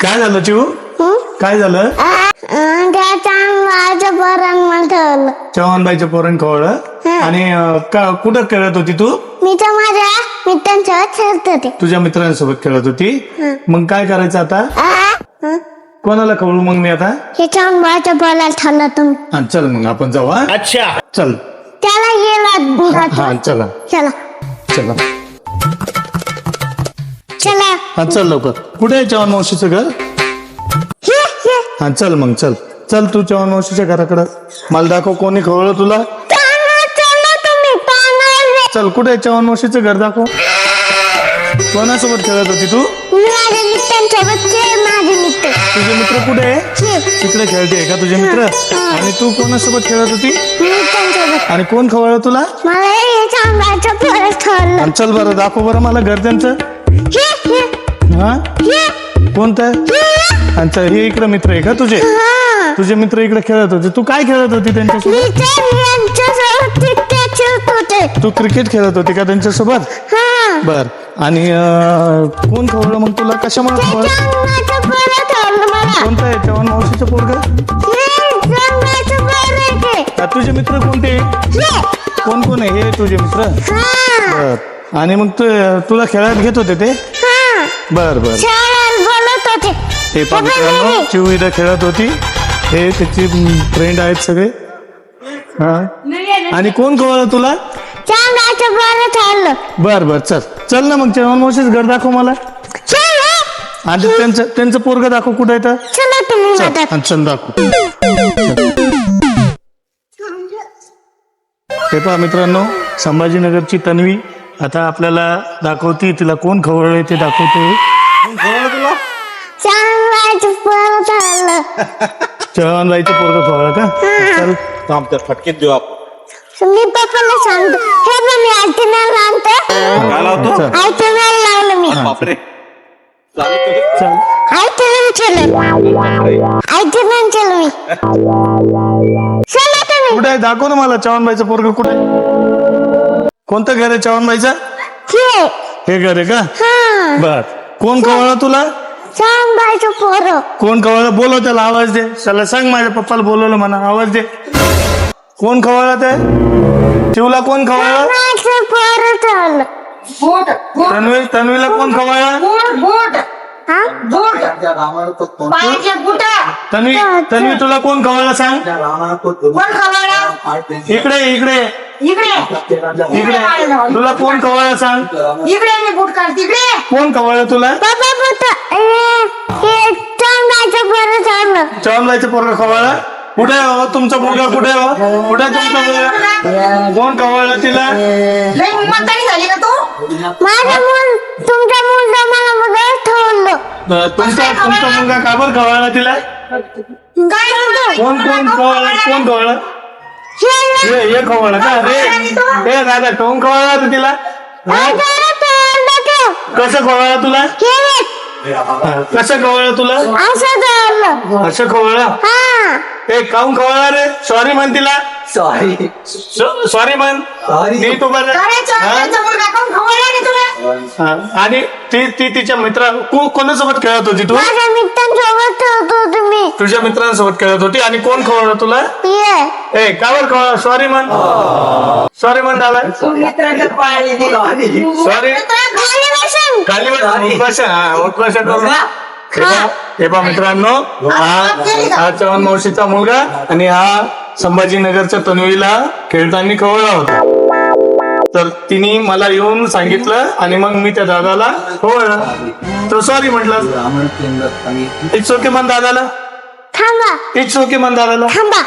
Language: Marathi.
काय झालं चिऊ? काय झालं? चव्हाणबाईच्या पोरण खवळलं आणि कुठं खेळत होती तू? मी तर माझ्या मित्रांसोबत खेळत होते. तुझ्या मित्रांसोबत खेळत होती. मग काय करायचं आता? कोणाला खवळू मग मी आता? हे चव्हाणबाईच्या बोलायला ठरलं तुम्ही. हा, चल मग आपण जाऊ. हा? अच्छा चल. त्याला गेला. हा चला चला चला. चला. हा चल लवकर. कुठे आहे चव्हाण मावशीचं घर? हे. हा चल मग चल चल तू चव्हाण मावशीच्या घराकडं. मला दाखव कोणी खवळलं तुला. चला तुम्ही पाहणार. चल कुठे आहे चव्हाण मावशीचं घर दाखव. कोणासोबत खेळत होती तू? माझ्या मित्रांसोबत माझे मित्र. तुझे मित्र कुठे आहे? तिकडे खेळते का तुझे मित्र? आणि तू कोणासोबत खेळत होती? मित्रांसोबत. आणि कोण खवळलं तुला? मला हे चव्हाणबाईचं बोलायला ठरलं. आणि चल बरं दाखव बरं मला घर त्यांचं. हा कोणतं? आणि चल हे इकडे मित्र आहे का तुझे? तुझे मित्र इकडे खेळत होते. तू काय खेळत होती त्यांच्यासोबत? तू क्रिकेट खेळत होती का त्यांच्यासोबत? बर. आणि कोण खवळलं मग तुला? कशामुळे खवळलं? कोणतं आहे चव्हाण मावशीचं पोरगं? तुझे मित्र कोणते? कोण कोण आहे हे तुझे मित्र? बर. आणि मग तुला खेळायला घेत होते ते? बर बर. हे पहा मित्रांनो, चिऊ इथं खेळत होती. हे त्याची फ्रेंड आहेत सगळे. हा. आणि कोण खवळलं तुला? बर बर. चल चल ना मग चव्हाण मावशीच घर दाखव मला. आणि त्यांचं पोरगं दाखव कुठं आहे तर. चल चल दाखव. हे पहा मित्रांनो, संभाजीनगरची तन्वी आता आपल्याला दाखवती. तिला कोण खवळलंय ते दाखवते. कोण खवळलं तुला? चव्हाणबाईचं पोरगं खवळलं का? चल थांब त्या फटकेत देऊ आपण. मी पप्पाला सांगतो. हे पण मी आयटीनल लावतो. काय लावतो? आयटीनल लावलं मी. बापरे चल. आयटीनल केलं. आयटीनल केलं मी. चला तुम्ही. कुठे आहे दाखव ना मला चव्हाणबाईचं पोरगं कुठे आहे? कोणतं घर आहे चव्हाणबाईचं? हे घर आहे का? बर. कोण खवळलं तुला? चव्हाणबाईचं पोरं. कोण खवळलं? बोलव त्याला, आवाज दे. चला सांग माझ्या पप्पाला बोलवलं म्हणा, आवाज दे. कोण खवळलं ते? शिवला कोण खवळलं? पोरं ठरलं. तन्वीला कोण खवळलं? तन्वी तुला कोण खवळलं सांग. इकडे इकडे इकडे. तुला कोण खवळलं सांग. कोण खवळलं तुला? चव्हाणबाईचं पोरगं खवळलं. कुठे आहे हो तुमचा मुलगा? कुठे आहे हो? कुठे आहे तुमचा मुलगा? कोण खवळलं तिला? तुमचा मुलगा मला बघायला ठेवलं. तुमचा मुलगा का बरं खवळला तिला? कोण कोण खवळलं? कोण खवळलं? हे खवळलं का? रे दादा कोण खवळला तिला? कसं खवळलं तुला? कसं खवळलं तुला? असं खवळलं? ए काऊन खवळला रे? सॉरी म्हण तिला. सॉरी म्हण. नीट उभा आणि ती तिच्या मित्रा कोणासोबत खेळत होती तू? मित्रांसोबत खेळत होते मी. तुझ्या मित्रांसोबत खेळत होती. आणि कोण खवळलं तुला? ए का बरं खवळलं? सॉरी म्हण. सॉरी म्हण दादा. सॉरी. खाली हे पहा मित्रांनो, हा चव्हाण मावशीचा मुलगा आणि हा संभाजीनगरच्या तन्वीला खेळताना खवळला होता. तर तिने मला येऊन सांगितलं आणि मग मी त्या दादाला खवळलं. तर सॉरी म्हटलं. इट्स ओके म्हण दादाला. थांबा. इट्स ओके म्हण दादाला. थांबा.